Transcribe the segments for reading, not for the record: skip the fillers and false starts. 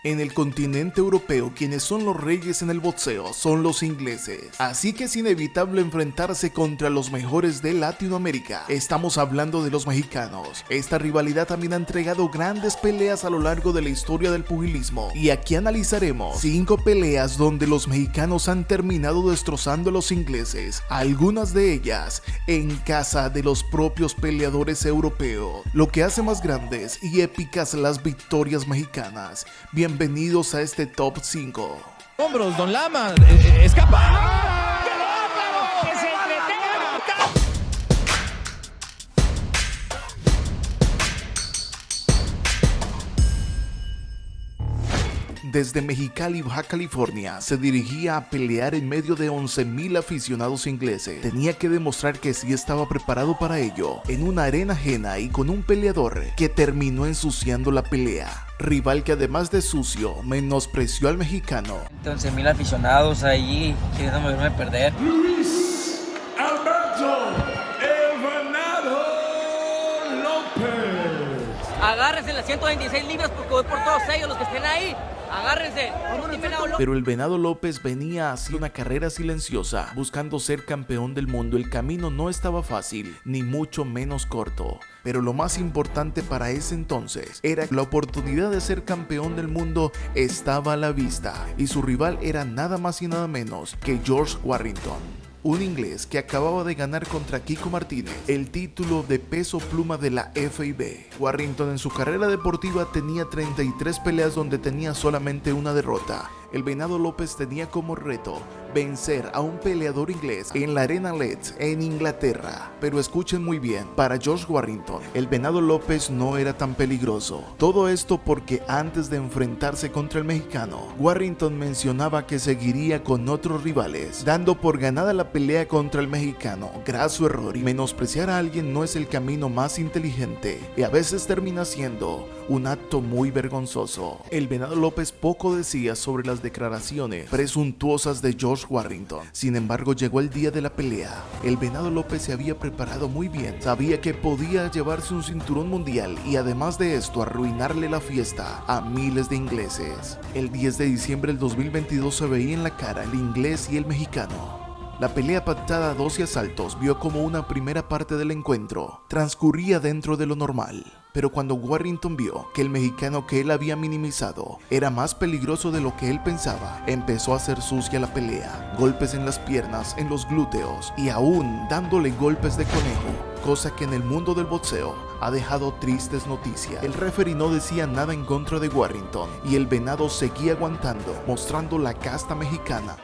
En el continente europeo, quienes son los reyes en el boxeo son los ingleses, así que es inevitable enfrentarse contra los mejores de Latinoamérica. Estamos hablando de los mexicanos. Esta rivalidad también ha entregado grandes peleas a lo largo de la historia del pugilismo, y aquí analizaremos 5 peleas donde los mexicanos han terminado destrozando a los ingleses, algunas de ellas en casa de los propios peleadores europeos, lo que hace más grandes y épicas las victorias mexicanas. Bienvenidos a este Top 5. Hombros, Don Lama, escapa. Desde Mexicali, Baja California, se dirigía a pelear en medio de 11,000 aficionados ingleses. Tenía que demostrar que sí estaba preparado para ello, en una arena ajena y con un peleador que terminó ensuciando la pelea. Rival que además de sucio, menospreció al mexicano. 11,000 aficionados ahí queriéndome verme perder. Luis Alberto El Venado López. Agárrense las 126 libras porque voy por todos ellos, los que estén ahí. Agárrense. Pero el Venado López venía así una carrera silenciosa, buscando ser campeón del mundo. El camino no estaba fácil, ni mucho menos corto. Pero lo más importante para ese entonces era que la oportunidad de ser campeón del mundo estaba a la vista. Y su rival era nada más y nada menos que George Warrington, un inglés que acababa de ganar contra Kiko Martínez el título de peso pluma de la FIB. Warrington en su carrera deportiva tenía 33 peleas donde tenía solamente una derrota. El Venado López tenía como reto vencer a un peleador inglés en la Arena Leeds en Inglaterra. Pero escuchen muy bien, para George Warrington, el Venado López no era tan peligroso. Todo esto porque antes de enfrentarse contra el mexicano, Warrington mencionaba que seguiría con otros rivales, dando por ganada la pelea contra el mexicano. Graso error, y menospreciar a alguien no es el camino más inteligente, y a veces termina siendo un acto muy vergonzoso. El Venado López poco decía sobre las declaraciones presuntuosas de George Warrington. Sin embargo, llegó el día de la pelea. El Venado López se había preparado muy bien, sabía que podía llevarse un cinturón mundial y además de esto arruinarle la fiesta a miles de ingleses. El 10 de diciembre del 2022 se veía en la cara el inglés y el mexicano. La pelea pactada a 12 asaltos vio como una primera parte del encuentro transcurría dentro de lo normal. Pero cuando Warrington vio que el mexicano que él había minimizado era más peligroso de lo que él pensaba, empezó a hacer sucia la pelea. Golpes en las piernas, en los glúteos y aún dándole golpes de conejo, cosa que en el mundo del boxeo ha dejado tristes noticias. El referee no decía nada en contra de Warrington y el Venado seguía aguantando, mostrando la casta mexicana.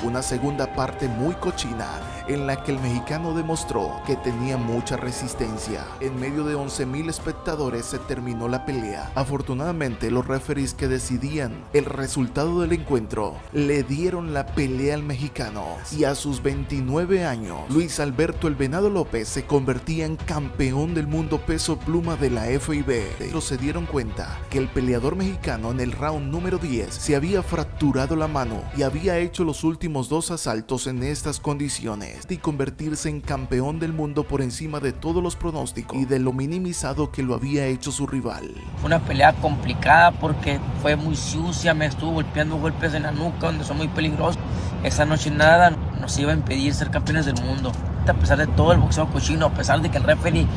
Una segunda parte muy cochina en la que el mexicano demostró que tenía mucha resistencia. En medio de 11,000 espectadores se terminó la pelea. Afortunadamente, los referees que decidían el resultado del encuentro le dieron la pelea al mexicano, y a sus 29 años, Luis Alberto El Venado López se convertía en campeón del mundo peso pluma de la FIB. Pero se dieron cuenta que el peleador mexicano en el round número 10 se había fracturado la mano y había hecho los últimos 2 asaltos en estas condiciones y convertirse en campeón del mundo por encima de todos los pronósticos y de lo minimizado que lo había hecho su rival. Fue una pelea complicada porque fue muy sucia, me estuvo golpeando golpes en la nuca donde son muy peligrosos. Esa noche nada nos iba a impedir ser campeones del mundo. A pesar de todo el boxeo cochino, a pesar de que el referee,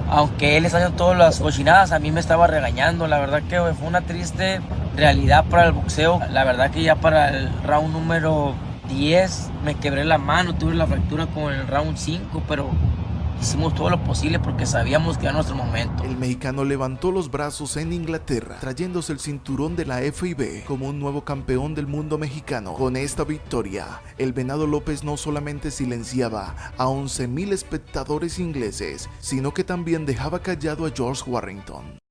aunque él está haciendo todas las cochinadas, a mí me estaba regañando. La verdad que fue una triste realidad para el boxeo. La verdad que ya para el round número 10 me quebré la mano, tuve la fractura con el round 5, pero hicimos todo lo posible porque sabíamos que era nuestro momento. El mexicano levantó los brazos en Inglaterra, trayéndose el cinturón de la FIB como un nuevo campeón del mundo mexicano. Con esta victoria, el Venado López no solamente silenciaba a 11,000 espectadores ingleses, sino que también dejaba callado a George Warrington.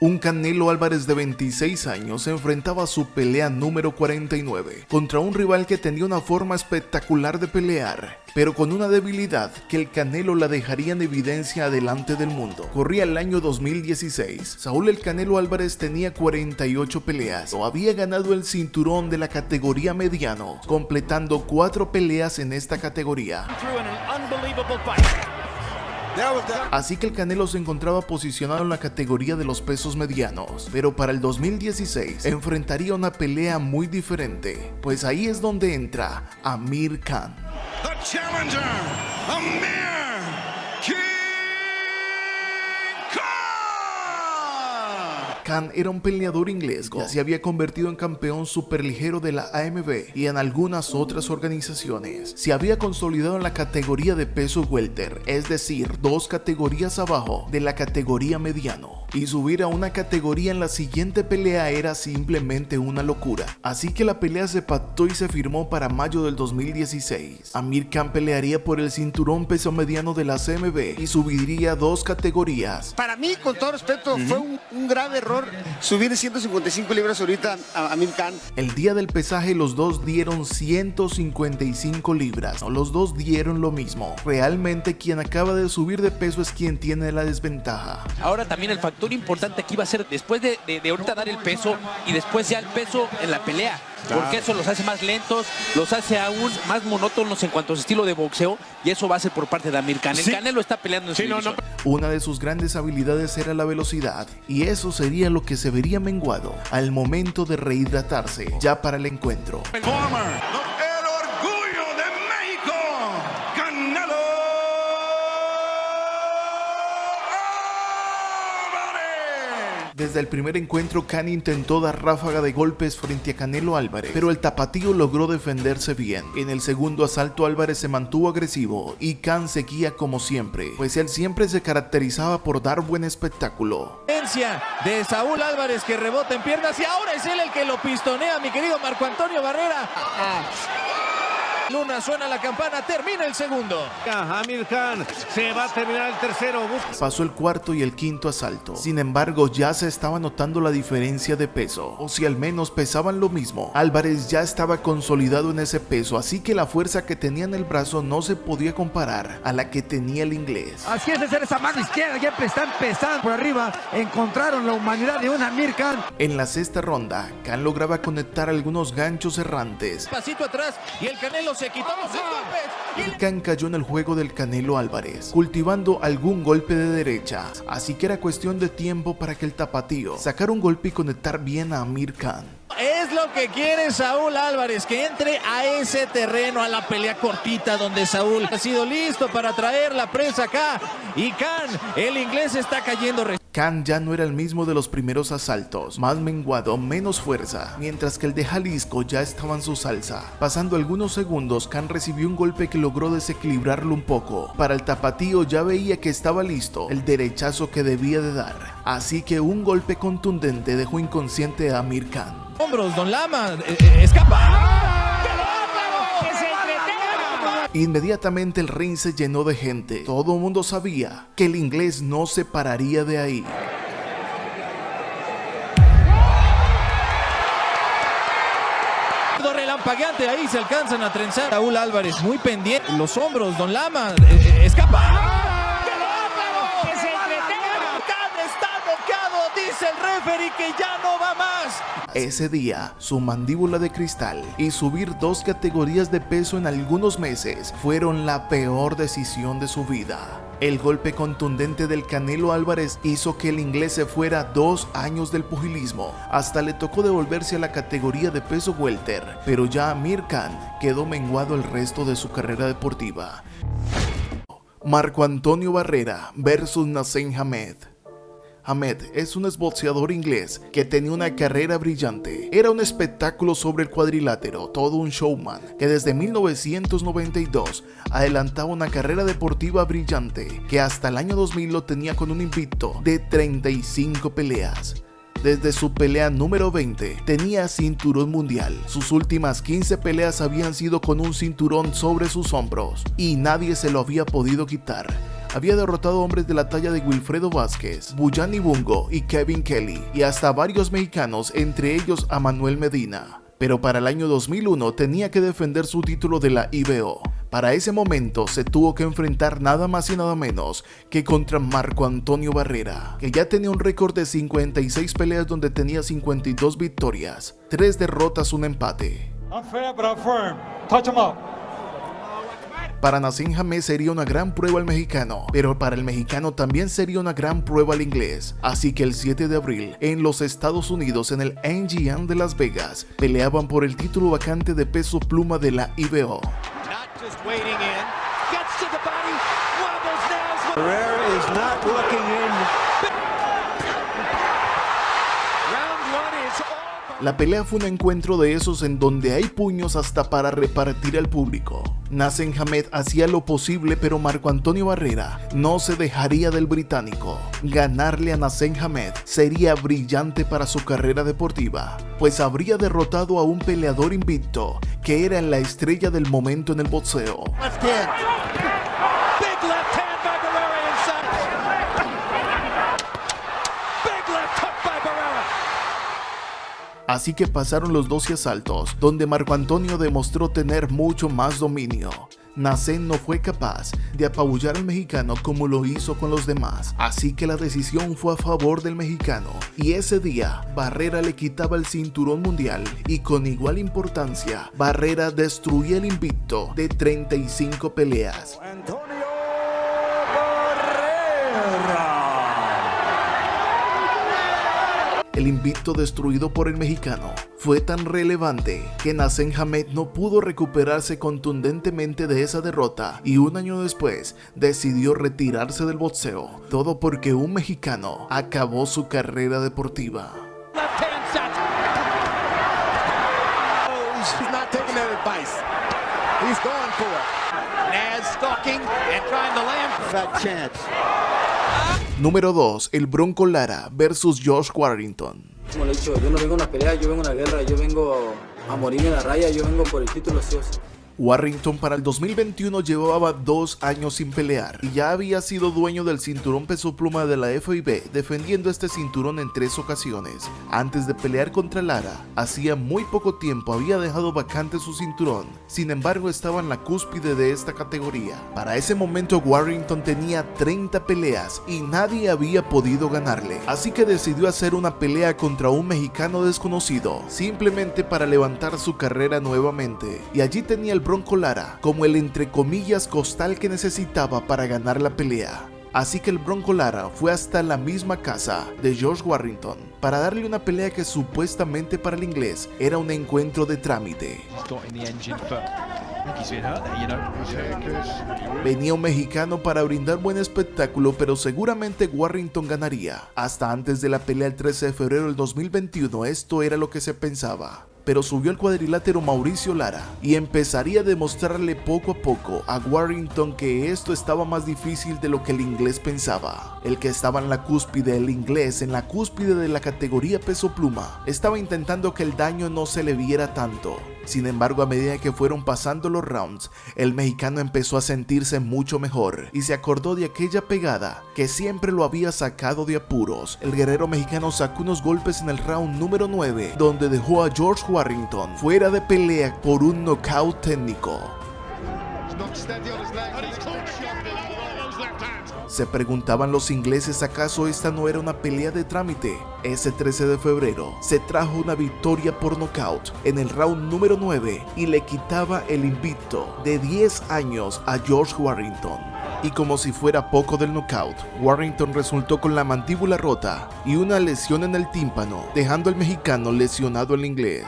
Un Canelo Álvarez de 26 años se enfrentaba a su pelea número 49 contra un rival que tenía una forma espectacular de pelear, pero con una debilidad que el Canelo la dejaría en evidencia delante del mundo. Corría el año 2016. Saúl el Canelo Álvarez tenía 48 peleas o había ganado el cinturón de la categoría mediano, completando 4 peleas en esta categoría. Así que el Canelo se encontraba posicionado en la categoría de los pesos medianos, pero para el 2016 enfrentaría una pelea muy diferente, pues ahí es donde entra Amir Khan. The challenger, Amir King Khan. Khan era un peleador inglés que se había convertido en campeón superligero de la AMB y en algunas otras organizaciones. Se había consolidado en la categoría de peso welter, es decir, 2 categorías abajo de la categoría mediano. Y subir a una categoría en la siguiente pelea era simplemente una locura. Así que la pelea se pactó y se firmó para mayo del 2016. Amir Khan pelearía por el cinturón peso mediano de la CMB y subiría 2 categorías. Para mí, con todo respeto, fue un grave error subir 155 libras ahorita a Amir Khan. El día del pesaje los dos dieron 155 libras. No, los dos dieron lo mismo. Realmente quien acaba de subir de peso es quien tiene la desventaja. Ahora también el factor importante aquí va a ser después de ahorita dar el peso y después ya el peso en la pelea. Porque eso los hace más lentos, los hace aún más monótonos en cuanto a su estilo de boxeo, y eso va a ser por parte de Amir Khan. El Canelo está peleando en su división. Una de sus grandes habilidades era la velocidad, y eso sería lo que se vería menguado al momento de rehidratarse ya para el encuentro. El orgullo de México, Canelo Álvarez. Desde el primer encuentro, Khan intentó dar ráfaga de golpes frente a Canelo Álvarez, pero el tapatío logró defenderse bien. En el segundo asalto, Álvarez se mantuvo agresivo y Khan seguía como siempre, pues él siempre se caracterizaba por dar buen espectáculo. De Saúl Álvarez, que rebota en piernas y ahora es él el que lo pistonea, mi querido Marco Antonio Barrera. Luna, suena la campana, termina el segundo. Amir Khan se va a terminar el tercero. Pasó el cuarto y el quinto asalto. Sin embargo, ya se estaba notando la diferencia de peso, o si al menos pesaban lo mismo. Álvarez ya estaba consolidado en ese peso, así que la fuerza que tenía en el brazo no se podía comparar a la que tenía el inglés. Así es de ser esa mano izquierda, ya están pesando por arriba. Encontraron la humanidad de un Amir Khan. En la sexta ronda, Khan lograba conectar algunos ganchos errantes. Pasito atrás y el Canelo se quitó los golpes. El Khan cayó en el juego del Canelo Álvarez, cultivando algún golpe de derecha, así que era cuestión de tiempo para que el tapatío sacara un golpe y conectar bien a Amir Khan. Es lo que quiere Saúl Álvarez, que entre a ese terreno, a la pelea cortita, donde Saúl ha sido listo para traer la prensa acá. Y Khan, el inglés, está cayendo. Khan ya no era el mismo de los primeros asaltos, más menguado, menos fuerza, mientras que el de Jalisco ya estaba en su salsa. Pasando algunos segundos, Khan recibió un golpe que logró desequilibrarlo un poco. Para el tapatío ya veía que estaba listo el derechazo que debía de dar, así que un golpe contundente dejó inconsciente a Amir Khan. Hombros, Don Lama, escapa. Inmediatamente el ring se llenó de gente. Todo el mundo sabía que el inglés no se pararía de ahí. Relampagueante, ahí se alcanzan a trenzar. Saúl Álvarez muy pendiente. Los hombros, Don Lama, escapa. Dice el referee que ya no va más. Ese día, su mandíbula de cristal y subir 2 categorías de peso en algunos meses fueron la peor decisión de su vida. El golpe contundente del Canelo Álvarez hizo que el inglés se fuera 2 años del pugilismo. Hasta le tocó devolverse a la categoría de peso welter, pero ya Amir Khan quedó menguado el resto de su carrera deportiva. Marco Antonio Barrera versus Naseem Hamed. Hamed es un exboxeador inglés que tenía una carrera brillante. Era un espectáculo sobre el cuadrilátero, todo un showman, que desde 1992 adelantaba una carrera deportiva brillante, que hasta el año 2000 lo tenía con un invicto de 35 peleas. Desde su pelea número 20 tenía cinturón mundial. Sus últimas 15 peleas habían sido con un cinturón sobre sus hombros y nadie se lo había podido quitar. había derrotado a hombres de la talla de Wilfredo Vázquez, Buyani Bungo y Kevin Kelly, y hasta varios mexicanos, entre ellos a Manuel Medina. Pero para el año 2001 tenía que defender su título de la IBO. Para ese momento se tuvo que enfrentar nada más y nada menos que contra Marco Antonio Barrera, que ya tenía un récord de 56 peleas donde tenía 52 victorias, 3 derrotas, un empate. Para Naseem Hamed sería una gran prueba al mexicano, pero para el mexicano también sería una gran prueba al inglés. Así que el 7 de abril, en los Estados Unidos, en el MGM de Las Vegas, peleaban por el título vacante de peso pluma de la IBO. La pelea fue un encuentro de esos en donde hay puños hasta para repartir al público. Naseem Hamed hacía lo posible, pero Marco Antonio Barrera no se dejaría del británico. Ganarle a Naseem Hamed sería brillante para su carrera deportiva, pues habría derrotado a un peleador invicto que era la estrella del momento en el boxeo. Así que pasaron los 12 asaltos, donde Marco Antonio demostró tener mucho más dominio. Naseem no fue capaz de apabullar al mexicano como lo hizo con los demás, así que la decisión fue a favor del mexicano, y ese día Barrera le quitaba el cinturón mundial, y con igual importancia, Barrera destruía el invicto de 35 peleas. El invicto destruido por el mexicano fue tan relevante que Naseem Hamed no pudo recuperarse contundentemente de esa derrota y un año después decidió retirarse del boxeo, todo porque un mexicano acabó su carrera deportiva. Número 2. El Bronco Lara versus Josh Warrington. Como le he dicho, yo no vengo a una pelea, yo vengo a una guerra, yo vengo a morir en la raya, yo vengo por el título sí o sí. Warrington para el 2021 llevaba 2 años sin pelear y ya había sido dueño del cinturón peso pluma de la FIB, defendiendo este cinturón en 3 ocasiones. Antes de pelear contra Lara, hacía muy poco tiempo había dejado vacante su cinturón, sin embargo estaba en la cúspide de esta categoría. Para ese momento Warrington tenía 30 peleas y nadie había podido ganarle, así que decidió hacer una pelea contra un mexicano desconocido, simplemente para levantar su carrera nuevamente, y allí tenía el Bronco Lara como el entre comillas costal que necesitaba para ganar la pelea. Así que el Bronco Lara fue hasta la misma casa de Josh Warrington para darle una pelea que supuestamente para el inglés era un encuentro de trámite. Venía un mexicano para brindar buen espectáculo, pero seguramente Warrington ganaría. Hasta antes de la pelea el 13 de febrero del 2021 esto era lo que se pensaba. Pero subió el cuadrilátero Mauricio Lara y empezaría a demostrarle poco a poco a Warrington que esto estaba más difícil de lo que el inglés pensaba. El que estaba en la cúspide, el inglés, en la cúspide de la categoría peso pluma, estaba intentando que el daño no se le viera tanto. Sin embargo, a medida que fueron pasando los rounds, el mexicano empezó a sentirse mucho mejor y se acordó de aquella pegada que siempre lo había sacado de apuros. El guerrero mexicano sacó unos golpes en el round número 9, donde dejó a George Warrington fuera de pelea por un knockout técnico. Se preguntaban los ingleses acaso esta no era una pelea de trámite. Ese 13 de febrero se trajo una victoria por nocaut en el round número 9 y le quitaba el invicto de 10 años a George Warrington. Y como si fuera poco del knockout, Warrington resultó con la mandíbula rota y una lesión en el tímpano, dejando al mexicano lesionado al inglés.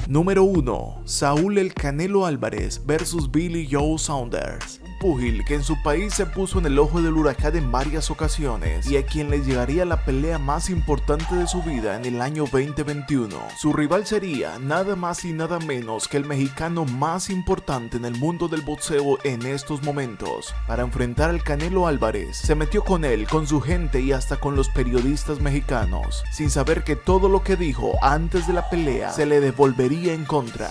Número 1. Saúl El Canelo Álvarez versus Billy Joe Saunders. Un púgil que en su país se puso en el ojo del huracán en varias ocasiones y a quien le llegaría la pelea más importante de su vida en el año 2021. Su rival sería nada más y nada menos que el mexicano más importante en el mundo del boxeo en estos momentos. Para enfrentar al Canelo Álvarez, se metió con él, con su gente y hasta con los periodistas mexicanos, sin saber que todo lo que dijo antes de la pelea se le devolvería en contra.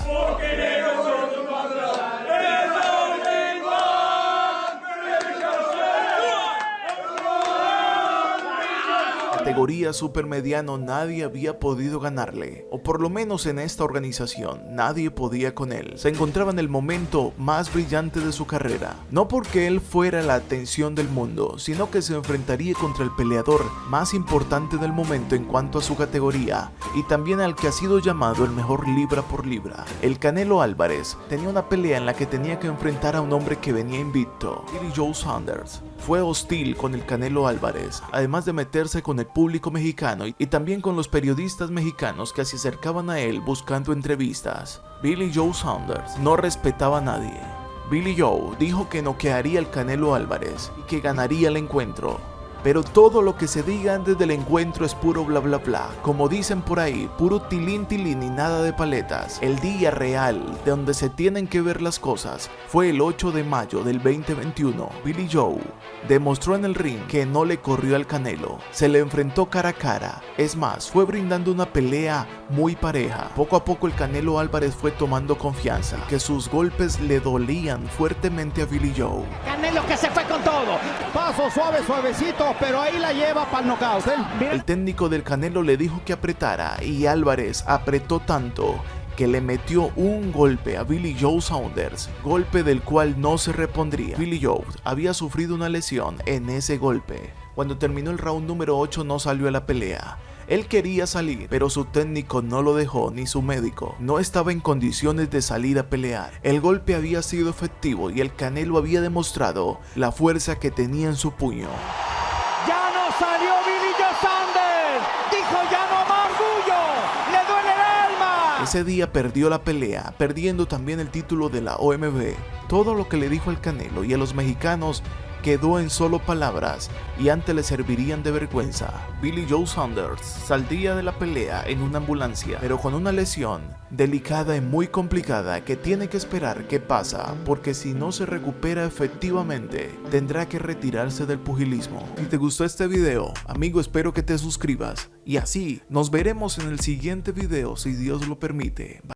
categoría supermediano nadie había podido ganarle, o por lo menos en esta organización nadie podía con él. Se encontraba en el momento más brillante de su carrera, no porque él fuera la atención del mundo, sino que se enfrentaría contra el peleador más importante del momento en cuanto a su categoría, y también al que ha sido llamado el mejor libra por libra. El Canelo Álvarez tenía una pelea en la que tenía que enfrentar a un hombre que venía invicto. Billy Joe Saunders fue hostil con el Canelo Álvarez, además de meterse con el público mexicano y también con los periodistas mexicanos que se acercaban a él buscando entrevistas. Billy Joe Saunders no respetaba a nadie. Billy Joe dijo que noquearía al Canelo Álvarez y que ganaría el encuentro. Pero todo lo que se diga antes del encuentro es puro bla bla bla. Como dicen por ahí, puro tilín tilín y nada de paletas. El día real de donde se tienen que ver las cosas fue el 8 de mayo del 2021. Billy Joe demostró en el ring que no le corrió al Canelo. Se le enfrentó cara a cara. Es más, fue brindando una pelea muy pareja. Poco a poco el Canelo Álvarez fue tomando confianza, que sus golpes le dolían fuertemente a Billy Joe. Canelo que se fue con todo. Paso suave, suavecito, pero ahí la lleva para el knockout. El técnico del Canelo le dijo que apretara y Álvarez apretó tanto que le metió un golpe a Billy Joe Saunders, golpe del cual no se repondría. Billy Joe había sufrido una lesión en ese golpe. Cuando terminó el round número 8 no salió a la pelea. Él quería salir, pero su técnico no lo dejó, ni su médico. No estaba en condiciones de salir a pelear. El golpe había sido efectivo y el Canelo había demostrado la fuerza que tenía en su puño. ¡Ya no salió Billy Joe Saunders! ¡Dijo ya no más orgullo! ¡Le duele el alma! Ese día perdió la pelea, perdiendo también el título de la OMB. Todo lo que le dijo al Canelo y a los mexicanos quedó en solo palabras y antes le servirían de vergüenza. Billy Joe Saunders saldría de la pelea en una ambulancia, pero con una lesión delicada y muy complicada que tiene que esperar qué pasa, porque si no se recupera efectivamente, tendrá que retirarse del pugilismo. Si te gustó este video, amigo, espero que te suscribas y así nos veremos en el siguiente video si Dios lo permite.